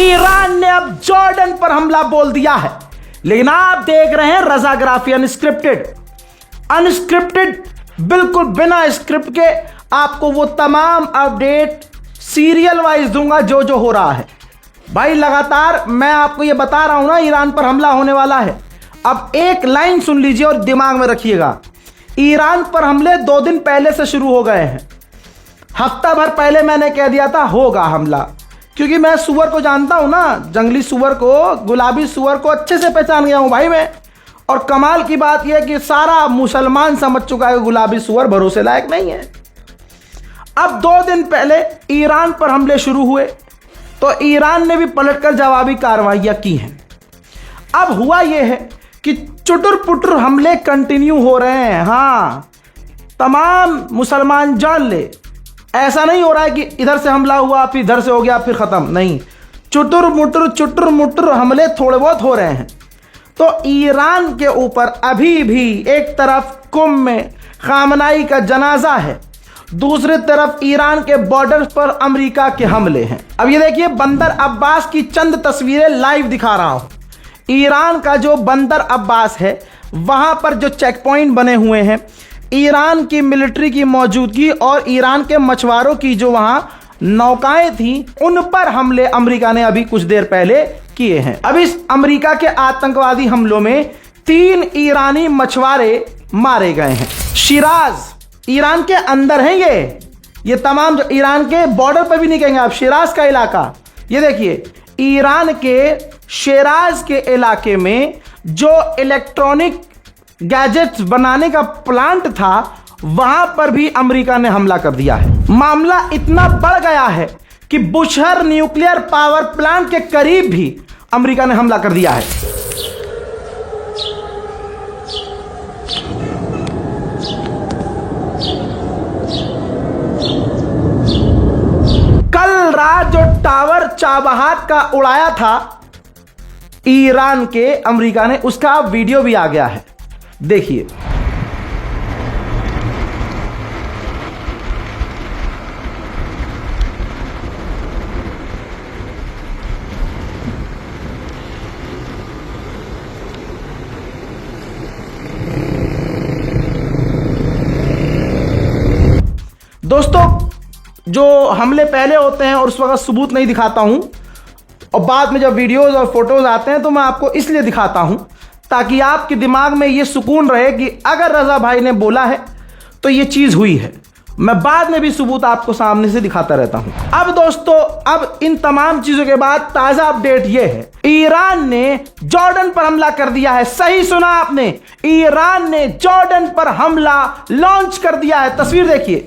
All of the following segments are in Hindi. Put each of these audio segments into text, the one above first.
ईरान ने अब जॉर्डन पर हमला बोल दिया है, लेकिन आप देख रहे हैं रजाग्राफी अनस्क्रिप्टेड, बिल्कुल बिना स्क्रिप्ट के आपको वो तमाम अपडेट सीरियल वाइज दूंगा जो जो हो रहा है। भाई लगातार मैं आपको ये बता रहा हूं ना, ईरान पर हमला होने वाला है। अब एक लाइन सुन लीजिए और दिमाग में रखिएगा, ईरान पर हमले 2 दिन पहले से शुरू हो गए हैं। हफ्ता भर पहले मैंने कह दिया था होगा हमला, क्योंकि मैं सुअर को जानता हूं ना, जंगली सुअर को, गुलाबी सुअर को अच्छे से पहचान गया हूं भाई मैं। और कमाल की बात यह कि सारा मुसलमान समझ चुका है कि गुलाबी सुअर भरोसे लायक नहीं है। अब 2 दिन पहले ईरान पर हमले शुरू हुए तो ईरान ने भी पलटकर जवाबी कार्रवाइयां की हैं। अब हुआ यह है कि चुटुर पुटुर हमले कंटिन्यू हो रहे हैं। हाँ, तमाम मुसलमान जान ले, ऐसा नहीं हो रहा है कि इधर से हमला हुआ फिर इधर से हो गया फिर खत्म, नहीं, चुटुर मुटुर हमले थोड़े बहुत हो रहे हैं। तो ईरान के ऊपर अभी भी एक तरफ कुम में खामनाई का जनाजा है, दूसरी तरफ ईरान के बॉर्डर पर अमेरिका के हमले हैं। अब ये देखिए, बंदर अब्बास की चंद तस्वीरें लाइव दिखा रहा हूं। ईरान का जो बंदर अब्बास है, वहां पर जो चेक पॉइंट बने हुए हैं, ईरान की मिलिट्री की मौजूदगी और ईरान के मछुआरों की जो वहां नौकाएं थी, उन पर हमले अमेरिका ने अभी कुछ देर पहले किए हैं। अब इस अमेरिका के आतंकवादी हमलों में 3 ईरानी मछुआरे मारे गए हैं। शिराज ईरान के अंदर है, ये तमाम जो ईरान के बॉर्डर पर भी नहीं कहेंगे आप, शिराज का इलाका। ये देखिए, ईरान के शिराज के इलाके में जो इलेक्ट्रॉनिक गैजेट्स बनाने का प्लांट था, वहां पर भी अमेरिका ने हमला कर दिया है। मामला इतना बढ़ गया है कि बुशहर न्यूक्लियर पावर प्लांट के करीब भी अमेरिका ने हमला कर दिया है। कल रात जो टावर चाबहार का उड़ाया था ईरान के, अमेरिका ने, उसका वीडियो भी आ गया है, देखिए। दोस्तों, जो हमले पहले होते हैं और उस वक्त सबूत नहीं दिखाता हूं, और बाद में जब वीडियोस और फोटोज आते हैं तो मैं आपको इसलिए दिखाता हूं ताकि आपके दिमाग में ये सुकून रहे कि अगर रजा भाई ने बोला है तो ये चीज हुई है। मैं बाद में भी सबूत आपको सामने से दिखाता रहता हूं। अब दोस्तों, अब इन तमाम चीजों के बाद ताजा अपडेट ये है, ईरान ने जॉर्डन पर हमला कर दिया है। सही सुना आपने, ईरान ने जॉर्डन पर हमला लॉन्च कर दिया है। तस्वीर देखिए,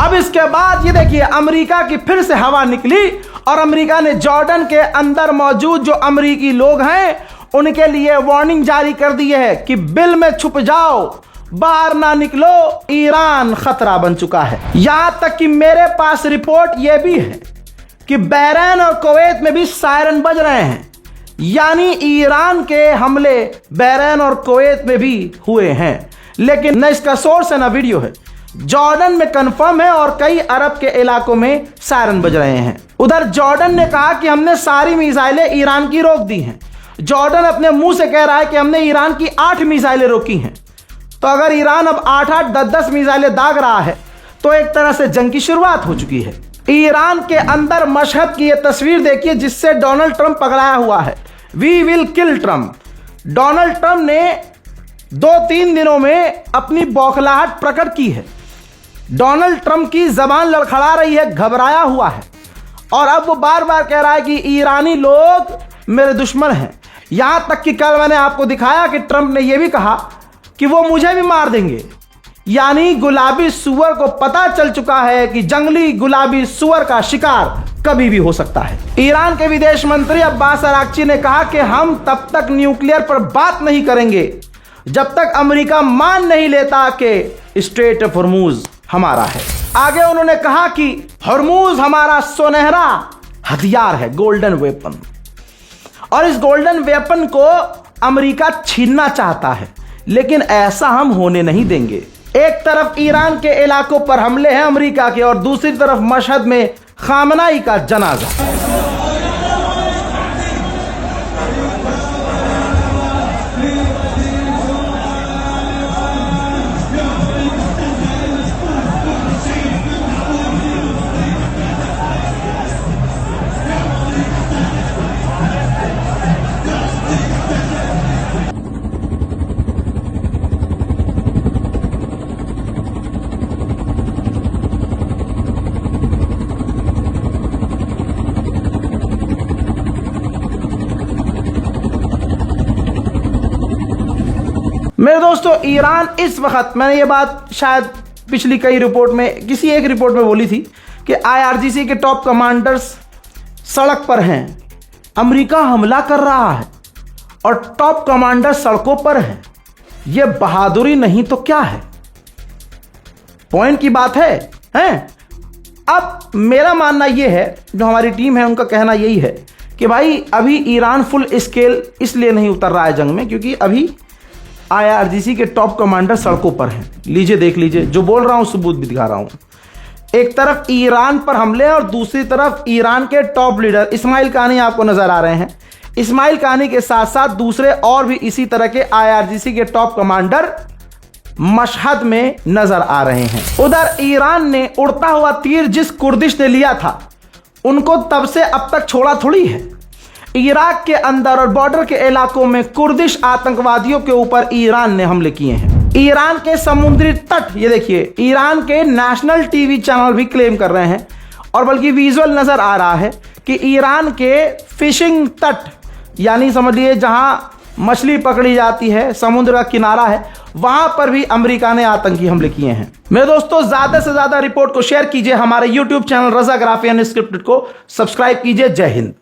अब इसके बाद ये देखिए, अमेरिका की फिर से हवा निकली और अमेरिका ने जॉर्डन के अंदर मौजूद जो अमेरिकी लोग हैं उनके लिए वार्निंग जारी कर दी है कि बिल में छुप जाओ, बाहर ना निकलो, ईरान खतरा बन चुका है। यहां तक कि मेरे पास रिपोर्ट यह भी है कि बहरीन और कुवैत में भी सायरन बज रहे हैं, यानी ईरान के हमले बहरीन और कुवैत में भी हुए हैं। लेकिन न इसका सोर्स है ना वीडियो है, जॉर्डन में कंफर्म है और कई अरब के इलाकों में सायरन बज रहे हैं। उधर जॉर्डन ने कहा कि हमने सारी मिसाइलें ईरान की रोक दी हैं। जॉर्डन अपने मुंह से कह रहा है कि हमने ईरान की 8 मिसाइलें रोकी हैं। तो अगर ईरान अब 8-8, 10-10 मिसाइलें दाग रहा है तो एक तरह से जंग की शुरुआत हो चुकी है। ईरान के अंदर मशहद की यह तस्वीर देखिए जिससे डोनाल्ड ट्रंप पकड़ाया हुआ है, we will kill Trump. Donald Trump ने 2-3 दिनों में अपनी बौखलाहट प्रकट की है। डोनाल्ड ट्रंप की जबान लड़खड़ा रही है, घबराया हुआ है और अब वो बार बार कह रहा है कि ईरानी लोग मेरे दुश्मन हैं। यहां तक कि कल मैंने आपको दिखाया कि ट्रंप ने यह भी कहा कि वो मुझे भी मार देंगे। यानी गुलाबी सुअर को पता चल चुका है कि जंगली गुलाबी सुअर का शिकार कभी भी हो सकता है। ईरान के विदेश मंत्री अब्बास अराक्ची ने कहा कि हम तब तक न्यूक्लियर पर बात नहीं करेंगे जब तक अमेरिका मान नहीं लेता कि स्ट्रेट ऑफ हॉर्मूज हमारा है। आगे उन्होंने कहा कि हॉर्मूज हमारा सुनहरा हथियार है, गोल्डन वेपन, और इस गोल्डन वेपन को अमेरिका छीनना चाहता है, लेकिन ऐसा हम होने नहीं देंगे। एक तरफ ईरान के इलाकों पर हमले हैं अमेरिका के, और दूसरी तरफ मशहद में खामनाई का जनाजा। मेरे दोस्तों, ईरान इस वक्त, मैंने ये बात शायद पिछली कई रिपोर्ट में, किसी एक रिपोर्ट में बोली थी कि IRGC के टॉप कमांडर्स सड़क पर हैं, अमेरिका हमला कर रहा है और टॉप कमांडर सड़कों पर हैं। ये बहादुरी नहीं तो क्या है? पॉइंट की बात है, हैं? अब मेरा मानना यह है, जो हमारी टीम है उनका कहना यही है कि भाई अभी ईरान फुल स्केल इसलिए नहीं उतर रहा है जंग में क्योंकि अभी IRGC के टॉप कमांडर सड़कों पर हैं। लीजिए, देख लीजिए, जो बोल रहा हूं सबूत भी दिखा रहा हूं। एक तरफ ईरान पर हमले और दूसरी तरफ ईरान के टॉप लीडर इस्माइल कानी आपको नजर आ रहे हैं। इस्माइल कानी के साथ साथ दूसरे और भी इसी तरह के IRGC के टॉप कमांडर मशहद में नजर आ रहे हैं। उधर ईरान ने उड़ता हुआ तीर जिस कुर्दिश ने लिया था उनको तब से अब तक छोड़ा थोड़ी है। इराक के अंदर और बॉर्डर के इलाकों में कुर्दिश आतंकवादियों के ऊपर ईरान ने हमले किए हैं। ईरान के समुद्री तट, ये देखिए, ईरान के नेशनल टीवी चैनल भी क्लेम कर रहे हैं और बल्कि विजुअल नजर आ रहा है कि ईरान के फिशिंग तट, यानी समझिए जहां मछली पकड़ी जाती है, समुद्र का किनारा है, वहां पर भी अमेरिका ने आतंकी हमले किए हैं। मेरे दोस्तों, ज्यादा से ज्यादा रिपोर्ट को शेयर कीजिए, हमारे YouTube चैनल रजा ग्राफी अनस्क्रिप्टेड को सब्सक्राइब कीजिए। जय हिंद।